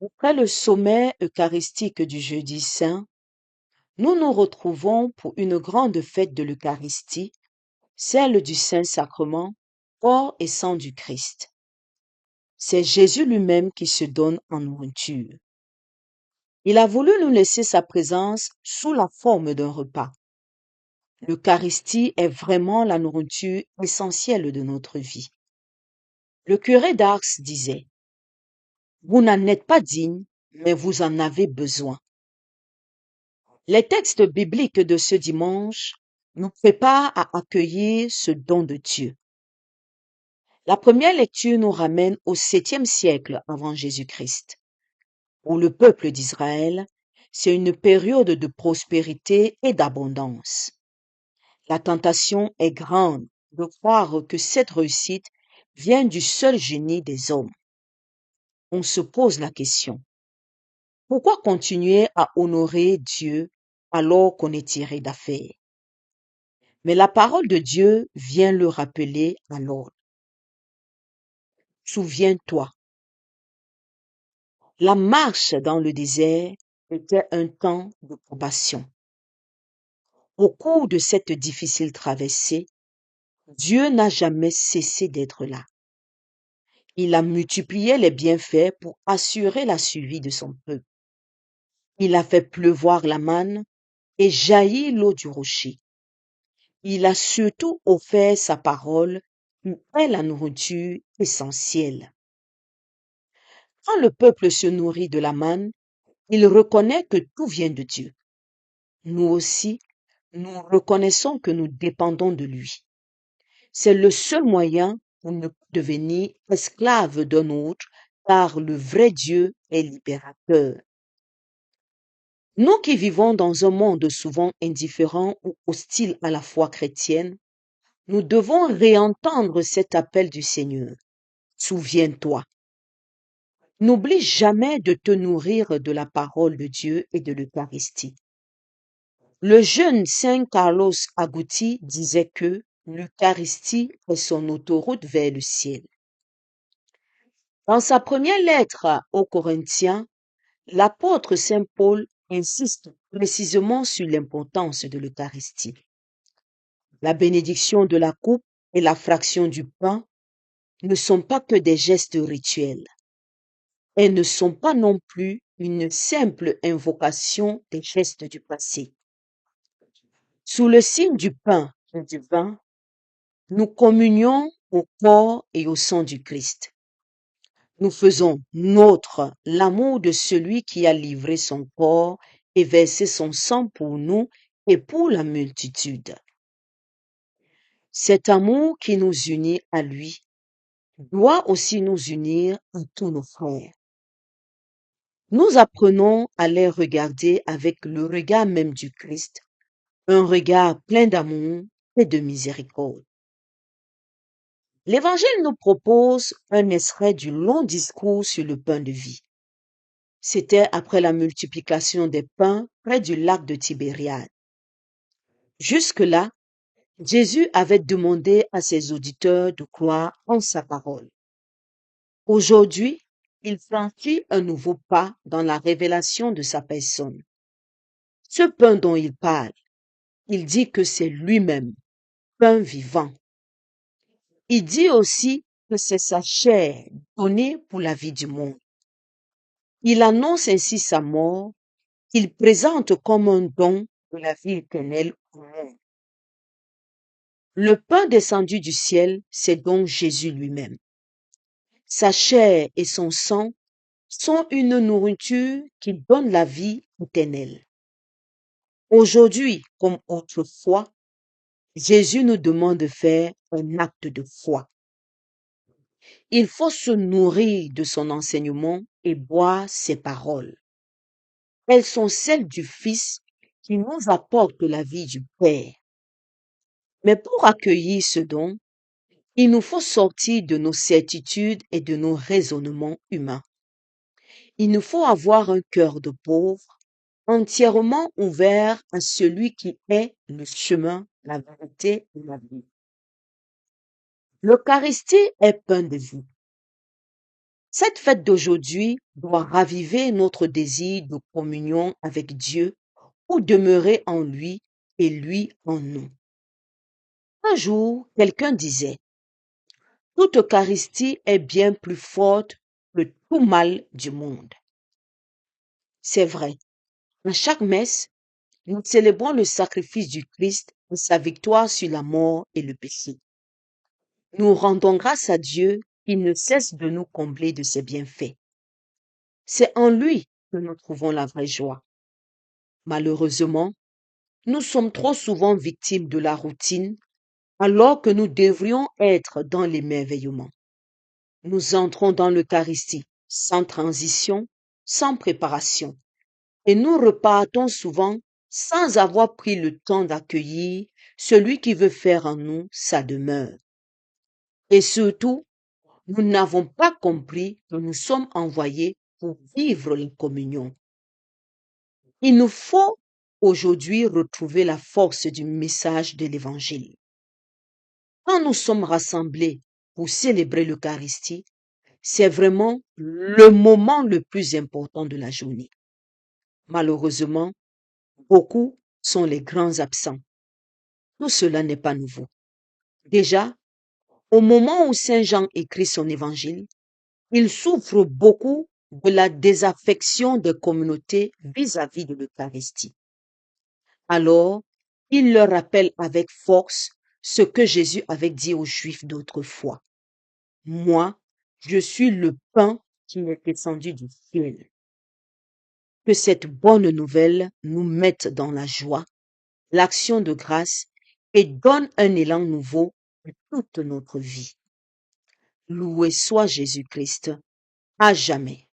Après le sommet eucharistique du Jeudi Saint, nous nous retrouvons pour une grande fête de l'Eucharistie, celle du Saint-Sacrement, corps et sang du Christ. C'est Jésus lui-même qui se donne en nourriture. Il a voulu nous laisser sa présence sous la forme d'un repas. L'Eucharistie est vraiment la nourriture essentielle de notre vie. Le curé d'Ars disait: Vous n'en êtes pas digne, mais vous en avez besoin. Les textes bibliques de ce dimanche nous préparent à accueillir ce don de Dieu. La première lecture nous ramène au 7e siècle avant Jésus-Christ. Pour le peuple d'Israël, c'est une période de prospérité et d'abondance. La tentation est grande de croire que cette réussite vient du seul génie des hommes. On se pose la question: pourquoi continuer à honorer Dieu alors qu'on est tiré d'affaire? Mais la parole de Dieu vient le rappeler à l'ordre. Souviens-toi, la marche dans le désert était un temps de probation. Au cours de cette difficile traversée, Dieu n'a jamais cessé d'être là. Il a multiplié les bienfaits pour assurer la survie de son peuple. Il a fait pleuvoir la manne et jaillir l'eau du rocher. Il a surtout offert sa parole, qui est la nourriture essentielle. Quand le peuple se nourrit de la manne, il reconnaît que tout vient de Dieu. Nous aussi, nous reconnaissons que nous dépendons de lui. C'est le seul moyen pour ne pas devenir esclave d'un autre, car le vrai Dieu est libérateur. Nous qui vivons dans un monde souvent indifférent ou hostile à la foi chrétienne, nous devons réentendre cet appel du Seigneur. Souviens-toi. N'oublie jamais de te nourrir de la parole de Dieu et de l'Eucharistie. Le jeune Saint Carlos Agouti disait que l'Eucharistie est son autoroute vers le ciel. Dans sa première lettre aux Corinthiens, l'apôtre Saint Paul insiste précisément sur l'importance de l'Eucharistie. La bénédiction de la coupe et la fraction du pain ne sont pas que des gestes rituels. Elles ne sont pas non plus une simple invocation des gestes du passé. Sous le signe du pain et du vin, nous communions au corps et au sang du Christ. Nous faisons nôtre l'amour de celui qui a livré son corps et versé son sang pour nous et pour la multitude. Cet amour qui nous unit à lui doit aussi nous unir à tous nos frères. Nous apprenons à les regarder avec le regard même du Christ, un regard plein d'amour et de miséricorde. L'Évangile nous propose un extrait du long discours sur le pain de vie. C'était après la multiplication des pains près du lac de Tibériade. Jusque-là, Jésus avait demandé à ses auditeurs de croire en sa parole. Aujourd'hui, il franchit un nouveau pas dans la révélation de sa personne. Ce pain dont il parle, il dit que c'est lui-même, pain vivant. Il dit aussi que c'est sa chair donnée pour la vie du monde. Il annonce ainsi sa mort, qu'il présente comme un don de la vie éternelle au monde. Le pain descendu du ciel, c'est donc Jésus lui-même. Sa chair et son sang sont une nourriture qui donne la vie éternelle. Aujourd'hui, comme autrefois, Jésus nous demande de faire un acte de foi. Il faut se nourrir de son enseignement et boire ses paroles. Elles sont celles du Fils qui nous apporte la vie du Père. Mais pour accueillir ce don, il nous faut sortir de nos certitudes et de nos raisonnements humains. Il nous faut avoir un cœur de pauvre, entièrement ouvert à celui qui est le chemin, la vérité et la vie. L'Eucharistie est pain de vie. Cette fête d'aujourd'hui doit raviver notre désir de communion avec Dieu ou demeurer en lui et lui en nous. Un jour, quelqu'un disait, toute Eucharistie est bien plus forte que tout mal du monde. C'est vrai. À chaque messe, nous célébrons le sacrifice du Christ et sa victoire sur la mort et le péché. Nous rendons grâce à Dieu qui ne cesse de nous combler de ses bienfaits. C'est en lui que nous trouvons la vraie joie. Malheureusement, nous sommes trop souvent victimes de la routine alors que nous devrions être dans l'émerveillement. Nous entrons dans l'Eucharistie sans transition, sans préparation, et nous repartons souvent sans avoir pris le temps d'accueillir celui qui veut faire en nous sa demeure. Et surtout, nous n'avons pas compris que nous sommes envoyés pour vivre la communion. Il nous faut aujourd'hui retrouver la force du message de l'Évangile. Quand nous sommes rassemblés pour célébrer l'Eucharistie, c'est vraiment le moment le plus important de la journée. Malheureusement, beaucoup sont les grands absents. Tout cela n'est pas nouveau. Déjà, au moment où Saint Jean écrit son évangile, il souffre beaucoup de la désaffection des communautés vis-à-vis de l'Eucharistie. Alors, il leur rappelle avec force ce que Jésus avait dit aux Juifs d'autrefois. Moi, je suis le pain qui est descendu du ciel. Que cette bonne nouvelle nous mette dans la joie, l'action de grâce et donne un élan nouveau à toute notre vie. Loué soit Jésus-Christ, à jamais.